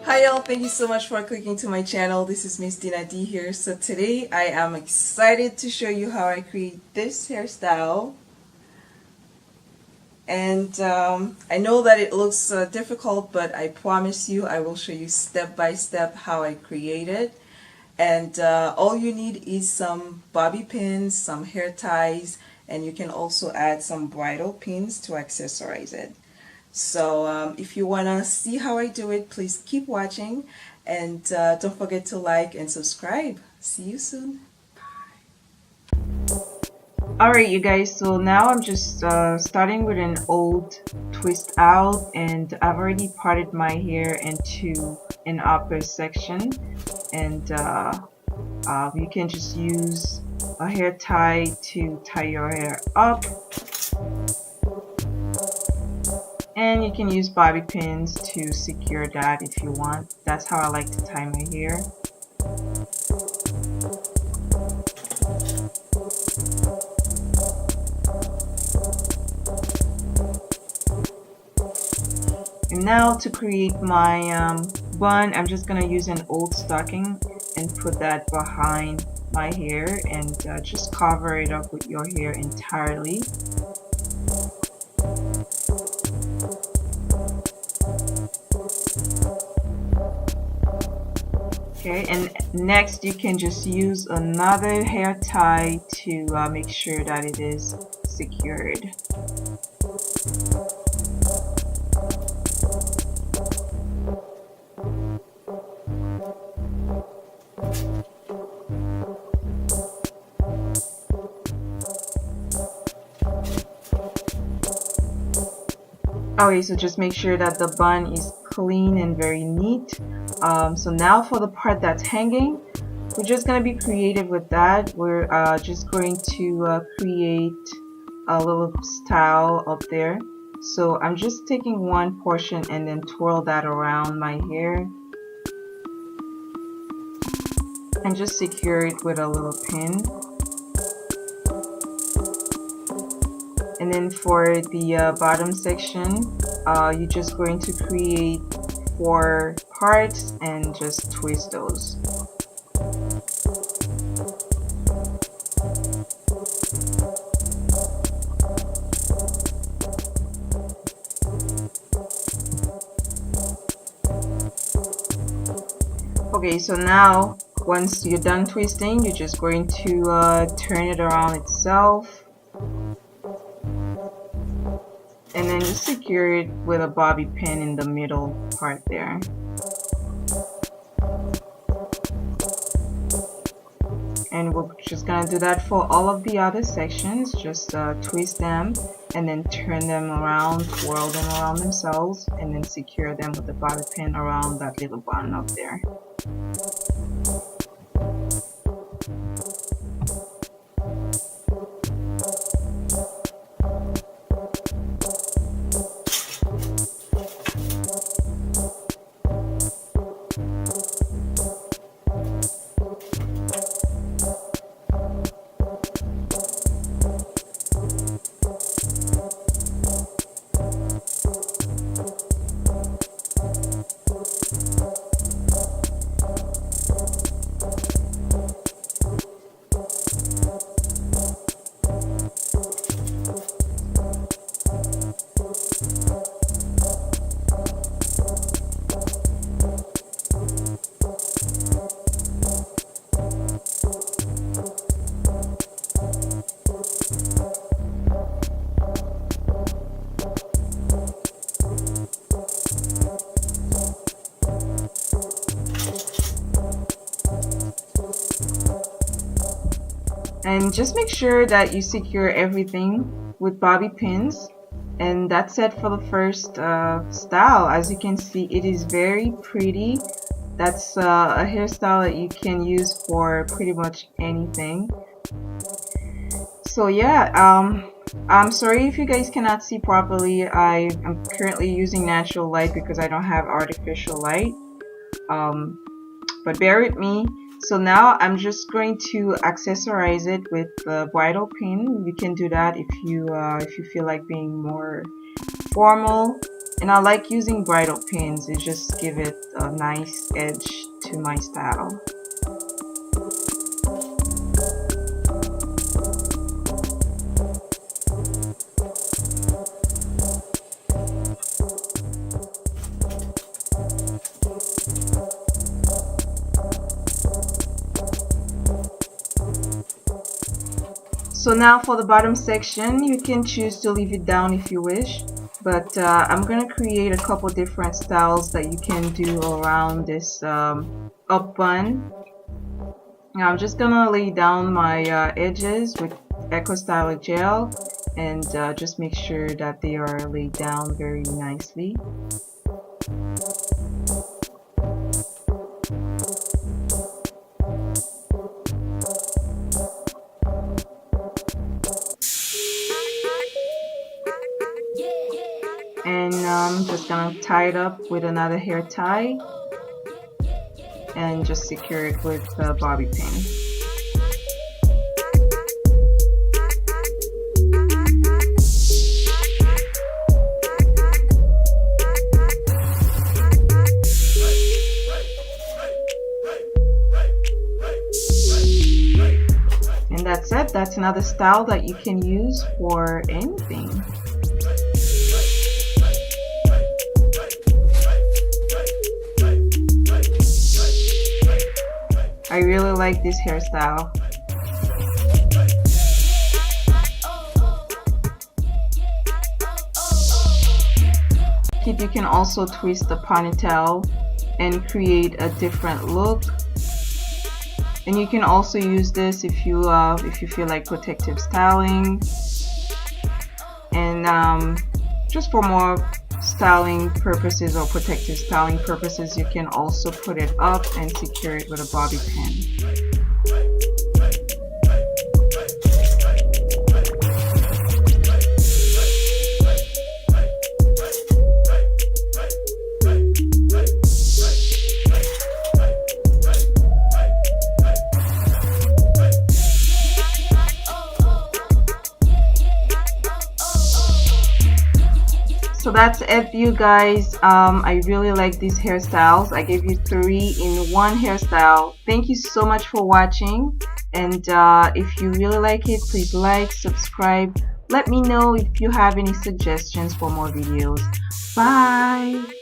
Hi y'all, thank you so much for clicking to my channel. This is Miss dinadee here. So today I am excited to show you how I create this hairstyle. And I know that it looks difficult, but I promise you I will show you step by step how I create it. And all you need is some bobby pins, some hair ties, and you can also add some bridal pins to accessorize it. So if you want to see how I do it, please keep watching, and don't forget to like and subscribe. See you soon. Alright you guys, so now I'm just starting with an old twist out, and I've already parted my hair into an upper section, and you can just use a hair tie to tie your hair up. And you can use bobby pins to secure that if you want. That's how I like to tie my hair. And now to create my bun, I'm just going to use an old stocking and put that behind my hair, and just cover it up with your hair entirely. Okay, and next you can just use another hair tie to make sure that it is secured. Okay, so just make sure that the bun is clean and very neat. So now for the part that's hanging, we're just going to be creative with that. We're just going to create a little style up there. So I'm just taking one portion and then twirl that around my hair and just secure it with a little pin. And then for the bottom section, you're just going to create 4 parts and just twist those. Okay, so now once you're done twisting, you're just going to turn it around itself. And then just secure it with a bobby pin in the middle part there. And we're just gonna do that for all of the other sections. Just twist them and then turn them around, twirl them around themselves, and then secure them with the bobby pin around that little bun up there. And just make sure that you secure everything with bobby pins. And that's it for the first style. As you can see, it is very pretty. That's a hairstyle that you can use for pretty much anything. So yeah, I'm sorry if you guys cannot see properly. I am currently using natural light because I don't have artificial light. But bear with me. So now I'm just going to accessorize it with the bridal pin. You can do that if you feel like being more formal. And I like using bridle pins. It just give it a nice edge to my style. So now for the bottom section, you can choose to leave it down if you wish, but I'm gonna create a couple different styles that you can do around this up bun. Now I'm just gonna lay down my edges with Eco Styler gel and just make sure that they are laid down very nicely. And I'm just gonna tie it up with another hair tie and just secure it with the bobby pin. And that's it. That's another style that you can use for anything. I really like this hairstyle. You can also twist the ponytail and create a different look. And you can also use this if you feel like protective styling, and just for more styling purposes or protective styling purposes, you can also put it up and secure it with a bobby pin. So that's it, you guys. I really like these hairstyles. I gave you 3 in 1 hairstyle. Thank you so much for watching, and if you really like it, please like, subscribe. Let me know if you have any suggestions for more videos. Bye.